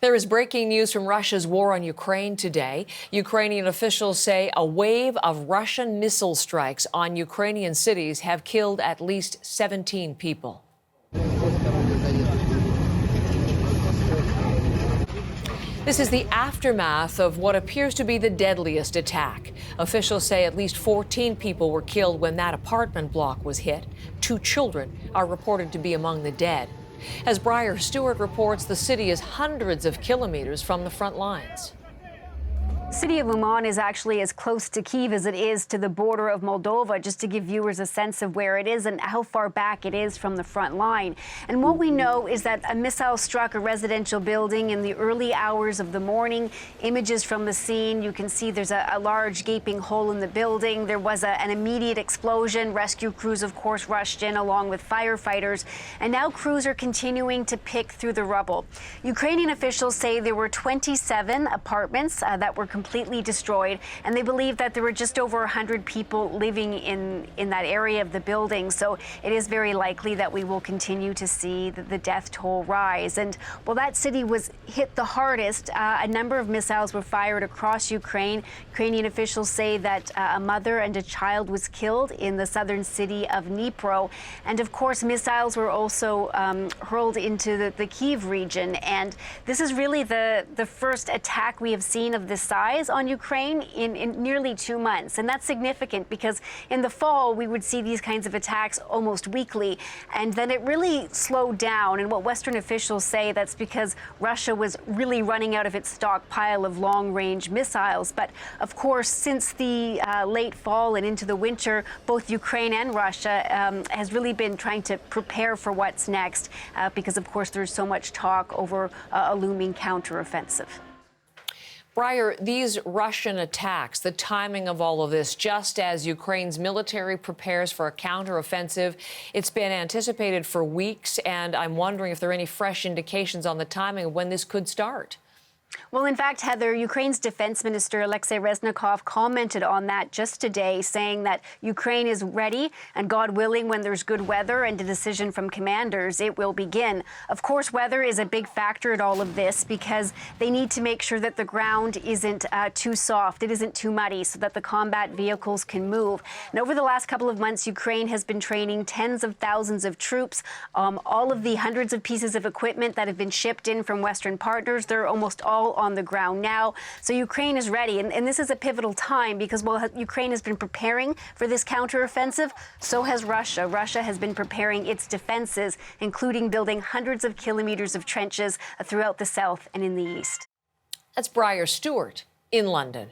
There is breaking news from Russia's war on Ukraine today. Ukrainian officials say a wave of Russian missile strikes on Ukrainian cities have killed at least 17 people. This is the aftermath of what appears to be the deadliest attack. Officials say at least 14 people were killed when that apartment block was hit. 2 children are reported to be among the dead. As Briar Stewart reports, the city is hundreds of kilometers from the front lines. The city of Uman is actually as close to Kyiv as it is to the border of Moldova, just to give viewers a sense of where it is and how far back it is from the front line. And what we know is that a missile struck a residential building in the early hours of the morning. Images from the scene, you can see there's a large gaping hole in the building. There was an immediate explosion. Rescue crews, of course, rushed in along with firefighters. And now crews are continuing to pick through the rubble. Ukrainian officials say there were 27 apartments that were completely destroyed, and they believe that there were just over 100 people living in that area of the building. So it is very likely that we will continue to see the death toll rise. And while that city was hit the hardest, a number of missiles were fired across Ukraine. Ukrainian officials say that a mother and a child was killed in the southern city of Dnipro. And of course, missiles were also hurled into the Kyiv region. And this is really the first attack we have seen of this size on Ukraine in nearly 2 months. And that's significant because in the fall, we would see these kinds of attacks almost weekly. And then it really slowed down. And what Western officials say, that's because Russia was really running out of its stockpile of long-range missiles. But of course, since the late fall and into the winter, both Ukraine and Russia has really been trying to prepare for what's next because, of course, there's so much talk over a looming counteroffensive. Briar, these Russian attacks, the timing of all of this, just as Ukraine's military prepares for a counteroffensive, it's been anticipated for weeks, and I'm wondering if there are any fresh indications on the timing of when this could start. Well, in fact, Heather, Ukraine's defense minister, Alexei Reznikov, commented on that just today, saying that Ukraine is ready and, God willing, when there's good weather and a decision from commanders, it will begin. Of course, weather is a big factor in all of this because they need to make sure that the ground isn't too soft, it isn't too muddy, so that the combat vehicles can move. And over the last couple of months, Ukraine has been training tens of thousands of troops. All of the hundreds of pieces of equipment that have been shipped in from Western partners, they're almost all on the ground now. So Ukraine is ready. And this is a pivotal time because while Ukraine has been preparing for this counteroffensive, so has Russia. Russia has been preparing its defenses, including building hundreds of kilometers of trenches throughout the south and in the east. That's Briar Stewart in London.